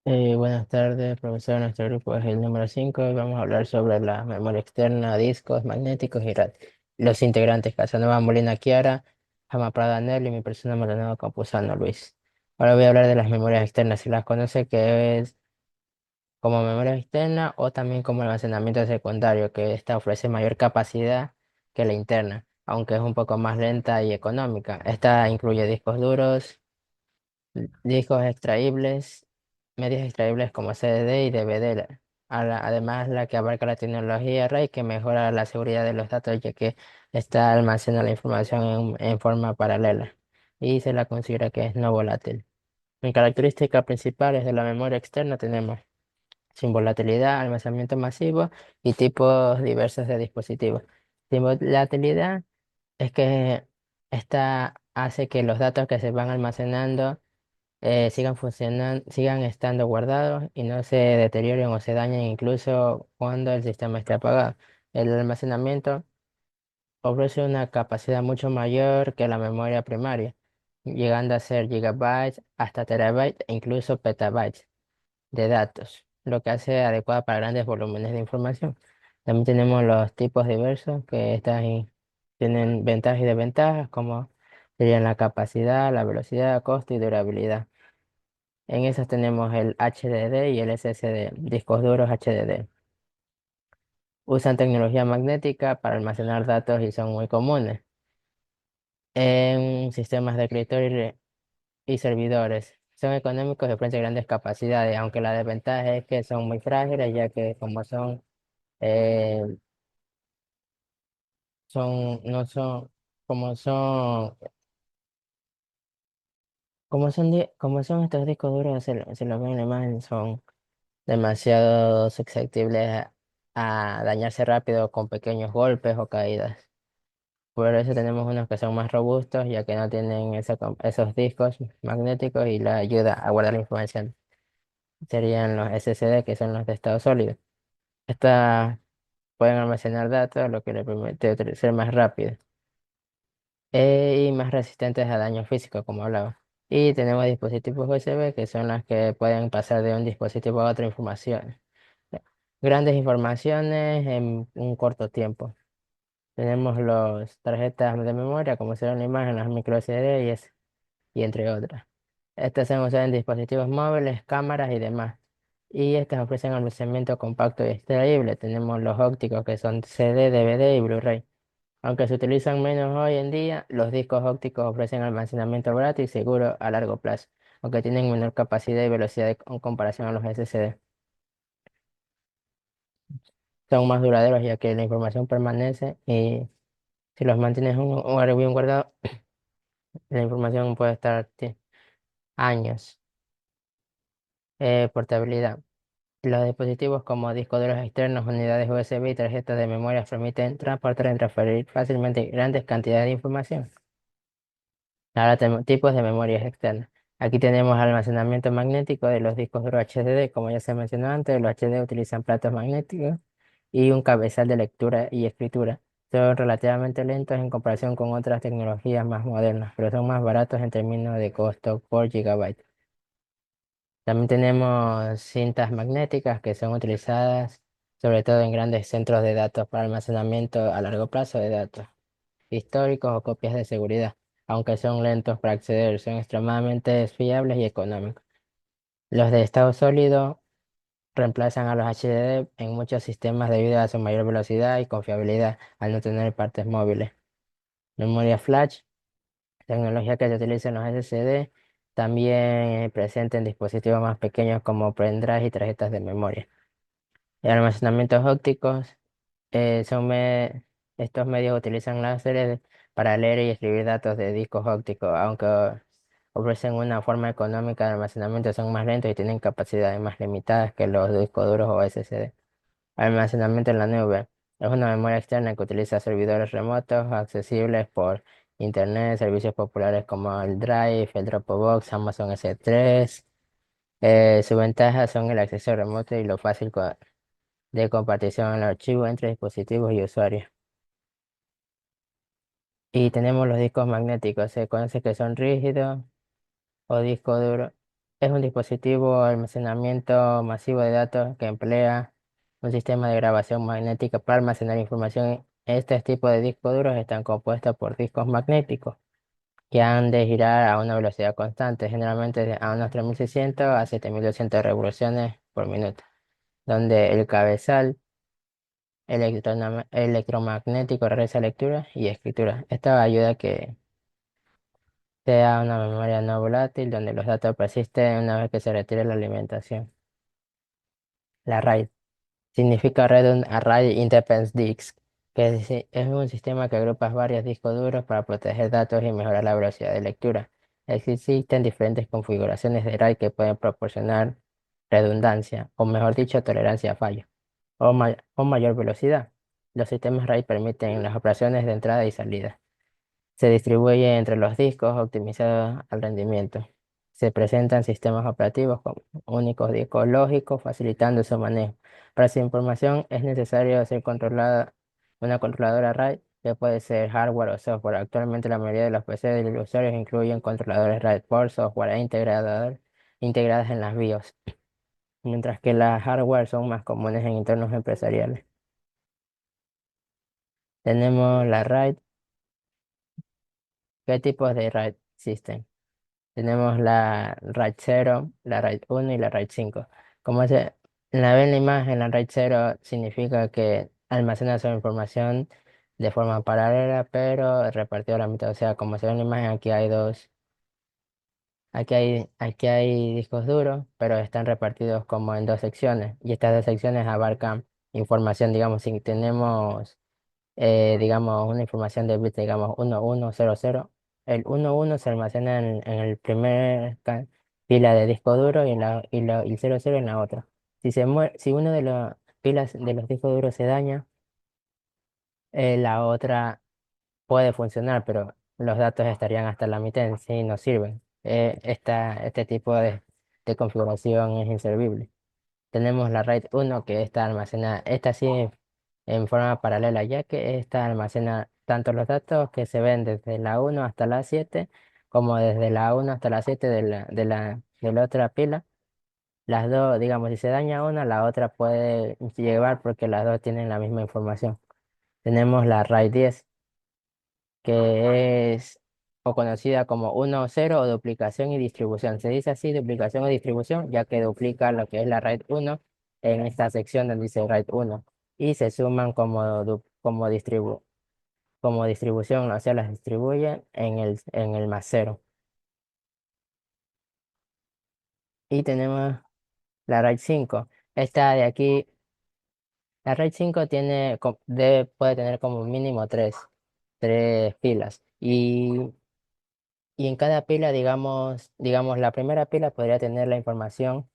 Buenas tardes, profesor. Nuestro grupo es el número 5 y vamos a hablar sobre la memoria externa, discos magnéticos y RAD. Los integrantes: Casanova Molina Chiara, Jama Prada Nelly y mi persona Maldonado Campuzano Luis. Ahora voy a hablar de las memorias externas, si las conoce, que es como memoria externa o también como almacenamiento secundario, que esta ofrece mayor capacidad que la interna, aunque es un poco más lenta y económica. Esta incluye discos duros, discos extraíbles, medios extraíbles como CD y DVD. Además, la que abarca la tecnología RAID que mejora la seguridad de los datos, ya que esta almacena la información en forma paralela y se la considera que es no volátil. En características principales de la memoria externa tenemos sin volatilidad, almacenamiento masivo y tipos diversos de dispositivos. Sin volatilidad es que esta hace que los datos que se van almacenando sigan funcionando, sigan estando guardados y no se deterioren o se dañen incluso cuando el sistema esté apagado. El almacenamiento ofrece una capacidad mucho mayor que la memoria primaria, llegando a ser gigabytes hasta terabytes e incluso petabytes de datos, lo que hace adecuada para grandes volúmenes de información. También tenemos los tipos diversos que tienen ventajas y desventajas, como serían la capacidad, la velocidad, costo y durabilidad. En esas tenemos el HDD y el SSD, discos duros HDD. Usan tecnología magnética para almacenar datos y son muy comunes en sistemas de escritorio y servidores. Son económicos y ofrecen grandes capacidades, aunque la desventaja es que son muy frágiles, ya que eh, no son, como son, como son estos discos duros, se los ven en la imagen, son demasiado susceptibles a dañarse rápido con pequeños golpes o caídas. Por eso tenemos unos que son más robustos, ya que no tienen esos discos magnéticos y la ayuda a guardar la información. Serían los SSD, que son los de estado sólido. Estas pueden almacenar datos, lo que le permite ser más rápido y más resistentes a daño físico, como hablaba. Y tenemos dispositivos USB, que son las que pueden pasar de un dispositivo a otra información. Grandes informaciones en un corto tiempo. Tenemos las tarjetas de memoria, como será la imagen, las micro SD y entre otras. Estas se usan en dispositivos móviles, cámaras y demás. Y estas ofrecen almacenamiento compacto y extraíble. Tenemos los ópticos, que son CD, DVD y Blu-ray. Aunque se utilizan menos hoy en día, los discos ópticos ofrecen almacenamiento barato y seguro a largo plazo, aunque tienen menor capacidad y velocidad en comparación a los SSD. Son más duraderos, ya que la información permanece y si los mantienes en un lugar bien guardado, la información puede estar años. Portabilidad. Los dispositivos como discos duros externos, unidades USB y tarjetas de memoria permiten transportar y transferir fácilmente grandes cantidades de información. Ahora tenemos tipos de memorias externas. Aquí tenemos almacenamiento magnético de los discos duros HDD, como ya se mencionó antes. Los HDD utilizan platos magnéticos y un cabezal de lectura y escritura. Son relativamente lentos en comparación con otras tecnologías más modernas, pero son más baratos en términos de costo por gigabyte. También tenemos cintas magnéticas que son utilizadas sobre todo en grandes centros de datos para almacenamiento a largo plazo de datos históricos o copias de seguridad. Aunque son lentos para acceder, son extremadamente fiables y económicos. Los de estado sólido reemplazan a los HDD en muchos sistemas debido a su mayor velocidad y confiabilidad al no tener partes móviles. Memoria flash, tecnología que se utiliza en los SSD, también presente en dispositivos más pequeños como pendrive y tarjetas de memoria. El almacenamientos ópticos, estos medios utilizan láseres para leer y escribir datos de discos ópticos, aunque ofrecen una forma económica de almacenamiento, son más lentos y tienen capacidades más limitadas que los discos duros o SSD. Almacenamiento en la nube es una memoria externa que utiliza servidores remotos accesibles por Internet, servicios populares como el Drive, el Dropbox, Amazon S3. Sus ventajas son el acceso remoto y lo fácil de compartición del archivo entre dispositivos y usuarios. Y tenemos los discos magnéticos, se conoce que son rígidos o disco duro. Es un dispositivo de almacenamiento masivo de datos que emplea un sistema de grabación magnética para almacenar información. Este tipo de discos duros están compuestos por discos magnéticos que han de girar a una velocidad constante, generalmente a unos 3600 a 7200 revoluciones por minuto, donde el cabezal electromagnético realiza lectura y escritura. Esto ayuda a que sea una memoria no volátil donde los datos persisten una vez que se retire la alimentación. La RAID significa Redundant Array Independent Disk, es un sistema que agrupa varios discos duros para proteger datos y mejorar la velocidad de lectura. Existen diferentes configuraciones de RAID que pueden proporcionar redundancia, o mejor dicho, tolerancia a fallos, o mayor velocidad. Los sistemas RAID permiten las operaciones de entrada y salida. Se distribuye entre los discos optimizados al rendimiento. Se presentan sistemas operativos con únicos discos lógicos, facilitando su manejo. Para su información es necesario ser controlada una controladora RAID, que puede ser hardware o software. Actualmente la mayoría de los PC de los usuarios incluyen controladores RAID por software integradas en las BIOS, mientras que las hardware son más comunes en entornos empresariales. Tenemos la RAID. ¿Qué tipos de RAID existen? Tenemos la RAID 0, la RAID 1 y la RAID 5. Como se la ve en la imagen, la RAID 0 significa que almacena su información de forma paralela, pero repartido a la mitad. O sea, como se ve en la imagen, aquí hay discos duros, pero están repartidos como en dos secciones. Y estas dos secciones abarcan información, digamos, si tenemos digamos, una información de bits, digamos, 1100. El 11 se almacena en el primer pila de disco duro y el 00 en la otra. Si uno de las pilas de los discos duros se daña, la otra puede funcionar, pero los datos estarían hasta la mitad en sí no sirven. Este tipo de configuración es inservible. Tenemos la RAID 1 que está almacenada, esta sí en forma paralela, ya que esta almacena tanto los datos que se ven desde la 1 hasta la 7, como desde la 1 hasta la 7 de la otra pila. Las dos, digamos, si se daña una, la otra puede llevar porque las dos tienen la misma información. Tenemos la RAID 10 que es o conocida como 1 o 0 o duplicación y distribución. Se dice así, duplicación o distribución, ya que duplica lo que es la RAID 1 en esta sección donde dice RAID 1 y se suman como distribución, o sea, las distribuyen en el más cero. Y tenemos la RAID 5. Esta de aquí, la RAID 5 puede tener como mínimo tres pilas. Y en cada pila, digamos, la primera pila podría tener la información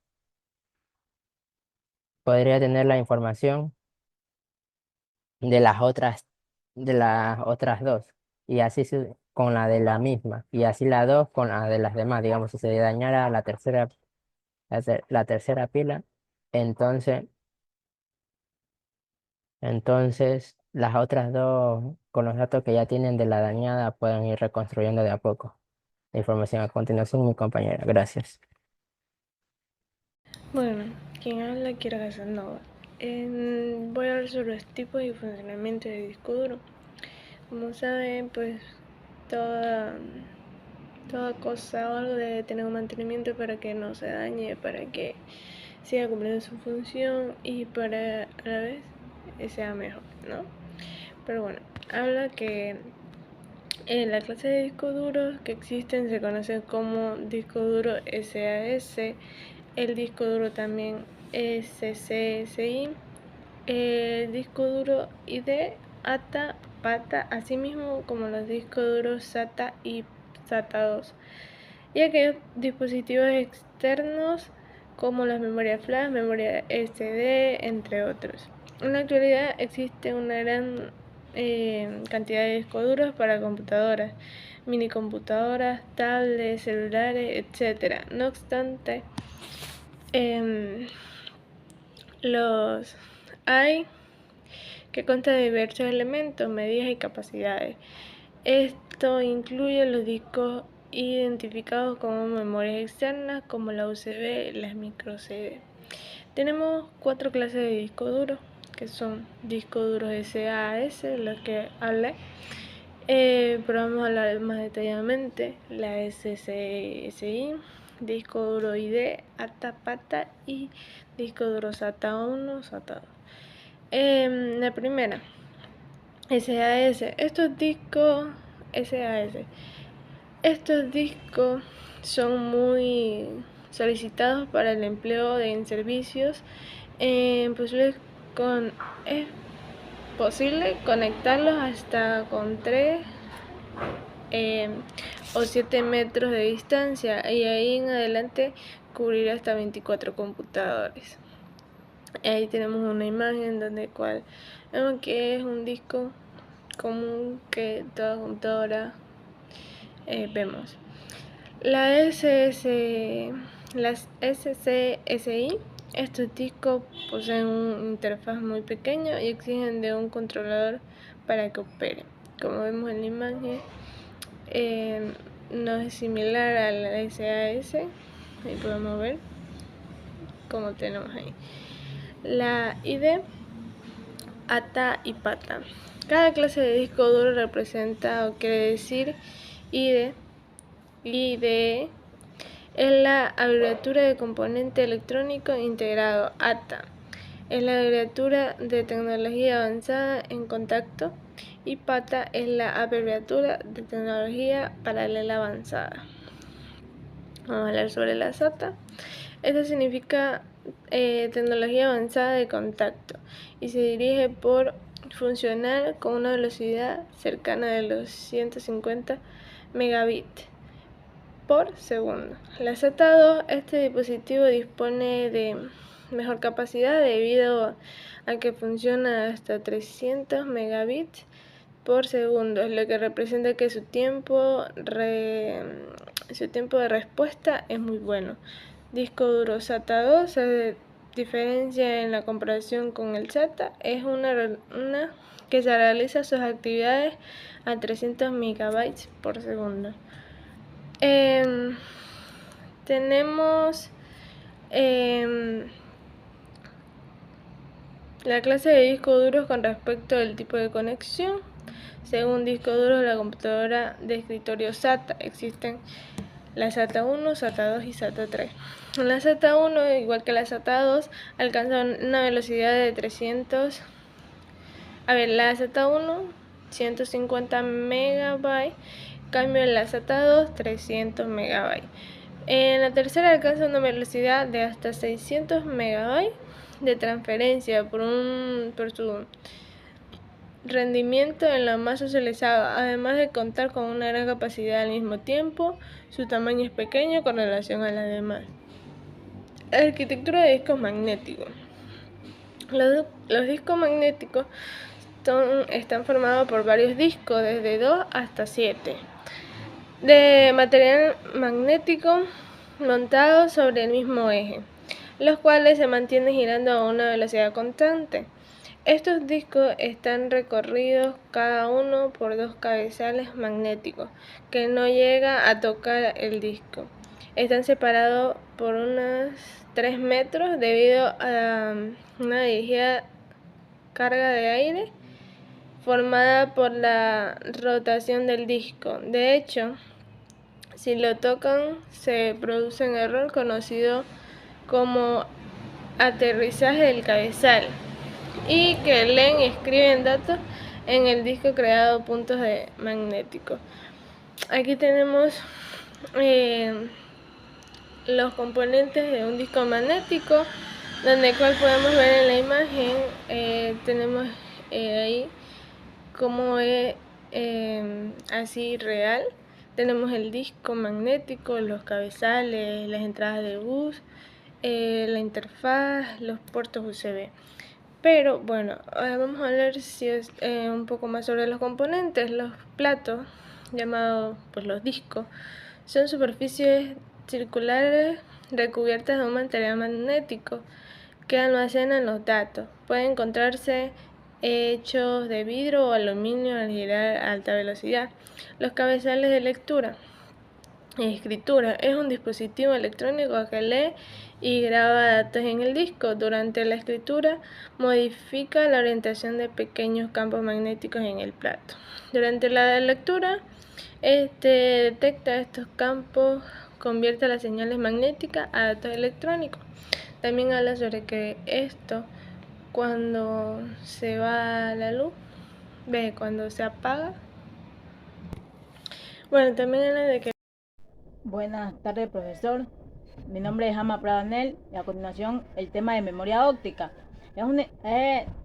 de las otras dos. Y así con la de la misma. Y así la dos con la de las demás. Digamos, si se dañara la tercera pila, entonces, entonces las otras dos, con los datos que ya tienen de la dañada, pueden ir reconstruyendo de a poco. La información a continuación, mi compañera. Gracias. Bueno, quien habla Kira Casanova. Voy a hablar sobre los tipos y funcionamiento de disco duro. Como saben, pues toda, toda cosa o algo debe tener un mantenimiento para que no se dañe, para que siga cumpliendo su función y para a la vez sea mejor, ¿no? Pero bueno, habla que la clase de discos duros que existen se conocen como disco duro SAS, el disco duro también SCSI, el disco duro ID, ATA, PATA, así mismo como los discos duros SATA y SATA 2, y aquellos dispositivos externos como las memorias flash, memoria SD, entre otros. En la actualidad existe una gran cantidad de discos duros para computadoras, minicomputadoras, tablets, celulares, etc. No obstante, los hay que consta de diversos elementos, medidas y capacidades. Esto incluye los discos identificados como memorias externas, como la USB y las micro CD. Tenemos 4 clases de disco duro, que son discos duros SAS, los que hablé, pero vamos a hablar más detalladamente: la SCSI, disco duro ID, ATA, PATA y disco duro SATA 1, SATA 2. La primera, SAS. Estos discos son muy solicitados para el empleo en servicios. Es posible conectarlos hasta con 3 o 7 metros de distancia, y ahí en adelante cubrir hasta 24 computadores. Ahí tenemos una imagen donde vemos que es un disco común que toda computadora vemos. Las SCSI, estos discos poseen una interfaz muy pequeña y exigen de un controlador para que opere. Como vemos en la imagen, no es similar a la SAS. Ahí podemos ver como tenemos ahí la ID, ATA y PATA. Cada clase de disco duro representa o quiere decir ID. IDE es la abreviatura de componente electrónico integrado. ATA es la abreviatura de tecnología avanzada en contacto, y PATA es la abreviatura de tecnología paralela avanzada. Vamos a hablar sobre la SATA. Esto significa tecnología avanzada de contacto, y se dirige por funcionar con una velocidad cercana de los 150 megabits por segundo. La SATA 2, este dispositivo dispone de mejor capacidad debido a que funciona hasta 300 megabits por segundo, lo que representa que su tiempo de respuesta es muy bueno. Disco duro SATA 2 se diferencia en la comparación con el SATA, es una que se realiza sus actividades a 300 megabytes por segundo. Tenemos la clase de discos duros con respecto al tipo de conexión. Según disco duro de la computadora de escritorio SATA, existen la SATA 1, SATA 2 y SATA 3. La SATA 1, igual que la SATA 2, alcanza una velocidad de 300. La SATA 1, 150 megabytes, cambio en la SATA 2, 300 megabytes. En la tercera alcanza una velocidad de hasta 600 megabytes de transferencia por su rendimiento en la más utilizada, además de contar con una gran capacidad al mismo tiempo. Su tamaño es pequeño con relación a las demás. Arquitectura de discos magnéticos. Los discos magnéticos están formados por varios discos, desde 2 hasta 7, de material magnético montados sobre el mismo eje, los cuales se mantienen girando a una velocidad constante. Estos discos están recorridos cada uno por 2 cabezales magnéticos que no llega a tocar el disco. Están separados por unos 3 metros debido a una dirigida carga de aire formada por la rotación del disco. De hecho, si lo tocan, se produce un error conocido como aterrizaje del cabezal, y que leen y escriben datos en el disco creando puntos magnéticos. Aquí tenemos los componentes de un disco magnético, donde cual podemos ver en la imagen. Tenemos ahí como es así real. Tenemos el disco magnético, los cabezales, las entradas de bus, la interfaz, los puertos USB. Pero bueno, ahora vamos a hablar un poco más sobre los componentes. Los platos, llamados los discos, son superficies circulares recubiertas de un material magnético que almacenan los datos. Pueden encontrarse hechos de vidrio o aluminio al girar a alta velocidad. Los cabezales de lectura Escritura es un dispositivo electrónico que lee y graba datos en el disco. Durante la escritura modifica la orientación de pequeños campos magnéticos en el plato. Durante la lectura, detecta estos campos, convierte las señales magnéticas a datos electrónicos. También habla sobre que esto, cuando se va la luz, cuando se apaga. Bueno, también habla de que... Buenas tardes, profesor. Mi nombre es Hama Pradanel y a continuación el tema de memoria óptica. Una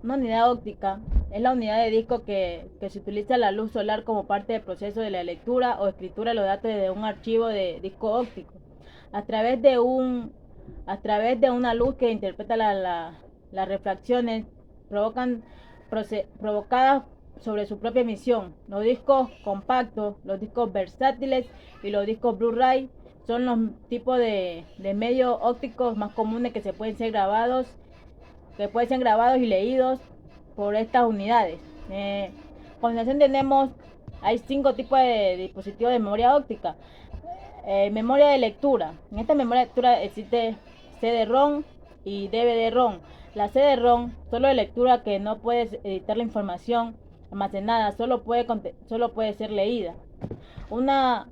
unidad óptica es la unidad de disco que se utiliza la luz solar como parte del proceso de la lectura o escritura de los datos de un archivo de disco óptico a través de una luz que interpreta las refracciones provocadas sobre su propia emisión. Los discos compactos, los discos versátiles y los discos Blu-ray son los tipos de medios ópticos más comunes que pueden ser grabados y leídos por estas unidades. A continuación hay 5 tipos de dispositivos de memoria óptica. Memoria de lectura. En esta memoria de lectura existe CD-ROM y DVD-ROM. La CD-ROM solo de lectura, que no puedes editar la información almacenada, solo puede ser leída. Una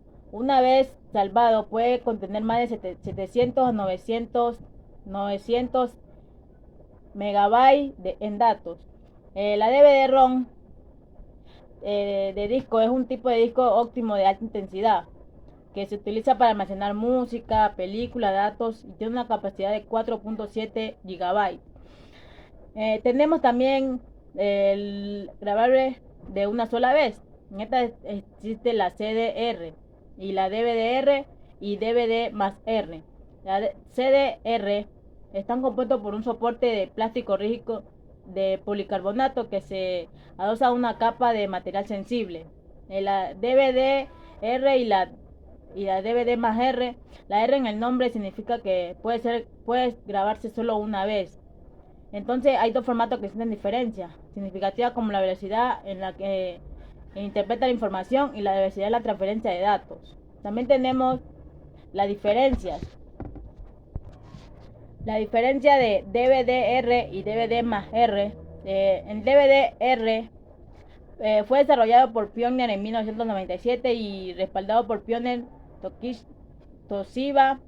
vez salvado puede contener más de 700 a 900 megabytes en datos. La DVD-ROM de disco es un tipo de disco óptimo de alta intensidad que se utiliza para almacenar música, películas, datos y tiene una capacidad de 4.7 GB. Tenemos también el grabable de una sola vez. En esta existe la CDR y la DVD-R y DVD más R. La CDR están compuestos por un soporte de plástico rígido de policarbonato que se adosa a una capa de material sensible. La DVD-R y la DVD más R, la R en el nombre significa que puede grabarse solo una vez. Entonces hay 2 formatos que tienen diferencia significativa, como la velocidad en la que interpreta la información y la velocidad de la transferencia de datos. También tenemos las diferencias. La diferencia de DVD-R y DVD más R. El DVD-R fue desarrollado por Pioneer en 1997 y respaldado por Pioneer, Toshiba,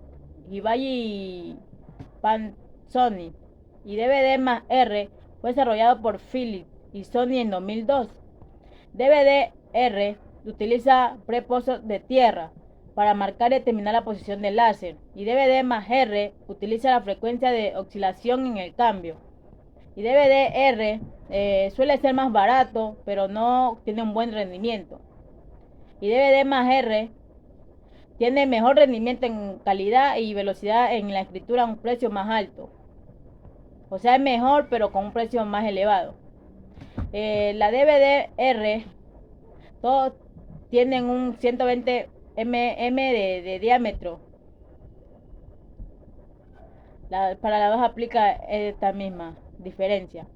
Hitachi y Panasonic. Y DVD más R fue desarrollado por Philips y Sony en 2002. DVD-R utiliza prepozos de tierra para marcar y determinar la posición del láser, y DVD más R utiliza la frecuencia de oscilación en el cambio. Y DVD-R suele ser más barato, pero no tiene un buen rendimiento. Y DVD más R tiene mejor rendimiento en calidad y velocidad en la escritura a un precio más alto. O sea, es mejor, pero con un precio más elevado. La DVD-R, todos tienen un 120 mm de diámetro. Para la 2 aplica esta misma diferencia.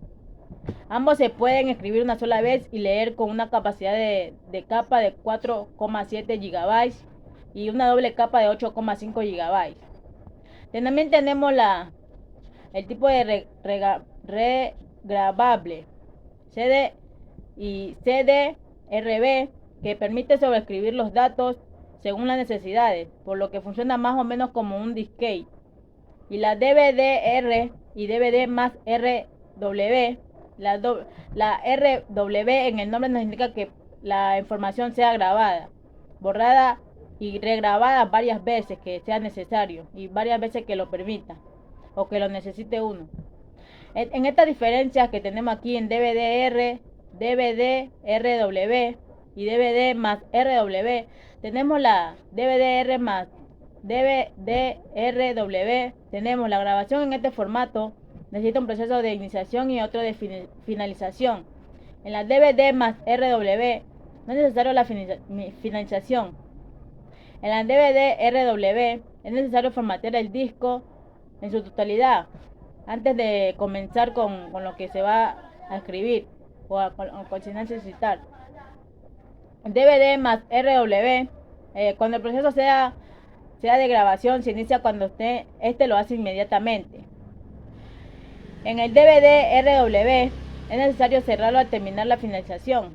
Ambos se pueden escribir una sola vez y leer con una capacidad de capa de 4,7 GB y una doble capa de 8,5 GB. También tenemos el tipo de regrabable CD y CD-RB, que permite sobreescribir los datos según las necesidades, por lo que funciona más o menos como un disquete. Y la DVD-R y DVD más RW. La RW en el nombre nos indica que la información sea grabada, borrada y regrabada varias veces que sea necesario y varias veces que lo permita o que lo necesite uno. En estas diferencias que tenemos aquí en DVD-R, DVD-RW y DVD más RW, tenemos la DVD-R más DVD-RW. Tenemos la grabación en este formato necesita un proceso de iniciación y otro de finalización. En la DVD más RW no es necesario la finalización. En la DVD-RW es necesario formatear el disco en su totalidad antes de comenzar con lo que se va a escribir o se necesitar. DVD más RW, cuando el proceso sea sea de grabación, se inicia cuando este lo hace inmediatamente. En el DVD RW es necesario cerrarlo al terminar la finalización,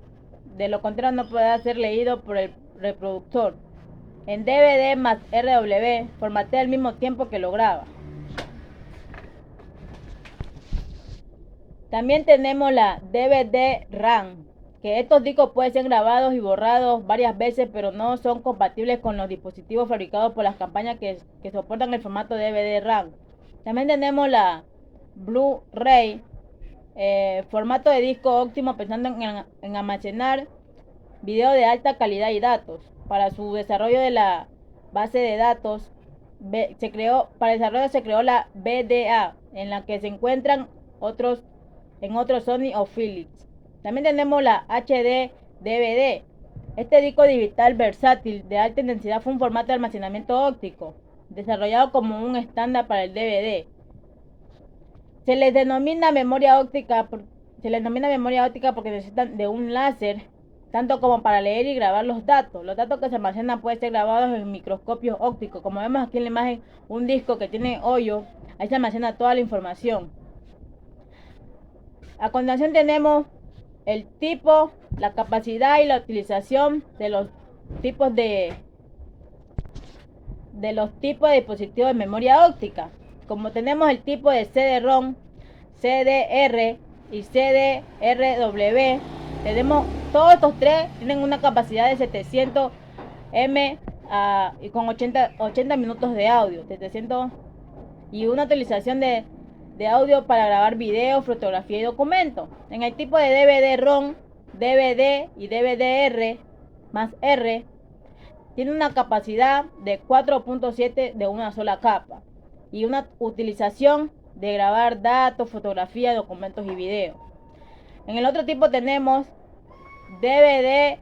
de lo contrario no podrá ser leído por el reproductor. En DVD más RW formatea al mismo tiempo que lo graba. También tenemos la DVD-RAM, que estos discos pueden ser grabados y borrados varias veces, pero no son compatibles con los dispositivos fabricados por las compañías que soportan el formato DVD-RAM. También tenemos la Blu-ray, formato de disco óptimo pensando en almacenar video de alta calidad y datos. Para su desarrollo de la base de datos se creó la VDA, en la que se encuentran otros Sony o Philips. También tenemos la HD DVD. Este disco digital versátil de alta intensidad fue un formato de almacenamiento óptico desarrollado como un estándar para el DVD. Se les denomina memoria óptica porque necesitan de un láser tanto como para leer y grabar los datos. Los datos que se almacenan pueden ser grabados en microscopios ópticos. Como vemos aquí en la imagen, un disco que tiene hoyo, ahí se almacena toda la información. A continuación tenemos el tipo, la capacidad y la utilización de los tipos de dispositivos de memoria óptica. Como tenemos el tipo de CD-ROM, CDR y CDRW, tenemos todos estos tres tienen una capacidad de 700 M y con 80 minutos de audio, 700 y una utilización de audio para grabar video, fotografía y documentos. En el tipo de DVD-ROM, DVD y DVD-R más R tiene una capacidad de 4.7 de una sola capa y una utilización de grabar datos, fotografía, documentos y video. En el otro tipo tenemos DVD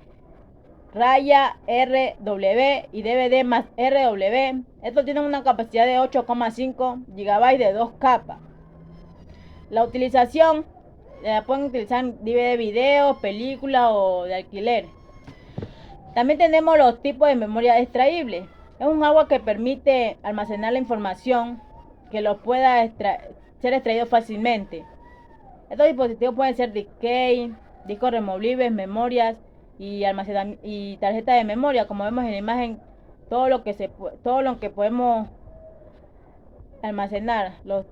raya RW y DVD más RW. Estos tienen una capacidad de 8,5 GB de 2 capas. La utilización la pueden utilizar en DVD, video, película o de alquiler. También tenemos los tipos de memoria extraíble. Es un hardware que permite almacenar la información que los pueda ser extraído fácilmente. Estos dispositivos pueden ser disquete, discos removibles, memorias y tarjetas de memoria. Como vemos en la imagen, todo lo que podemos almacenar, los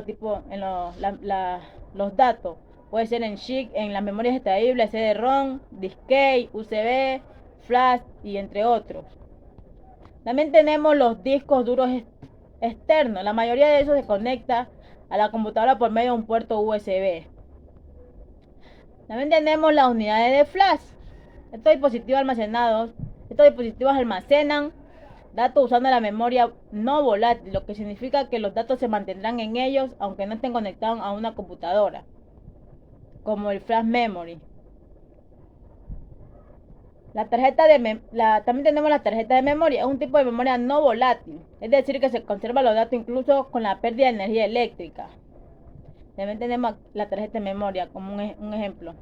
tipos en los datos. Puede ser en chip, en las memorias extraíbles, CD-ROM, disquete, USB, flash y entre otros. También tenemos los discos duros externos. La mayoría de esos se conecta a la computadora por medio de un puerto USB. También tenemos las unidades de flash. Estos dispositivos almacenan datos usando la memoria no volátil, lo que significa que los datos se mantendrán en ellos aunque no estén conectados a una computadora, como el flash memory. También tenemos la tarjeta de memoria. Es un tipo de memoria no volátil, es decir que se conserva los datos incluso con la pérdida de energía eléctrica. También tenemos la tarjeta de memoria como un ejemplo.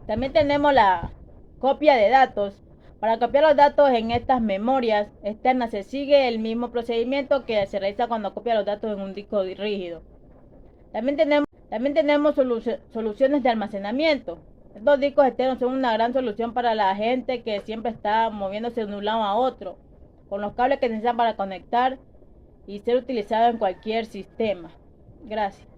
También tenemos la copia de datos. Para copiar los datos en estas memorias externas se sigue el mismo procedimiento que se realiza cuando copia los datos en un disco rígido. También tenemos soluciones de almacenamiento. Estos discos externos son una gran solución para la gente que siempre está moviéndose de un lado a otro, con los cables que necesitan para conectar y ser utilizados en cualquier sistema. Gracias.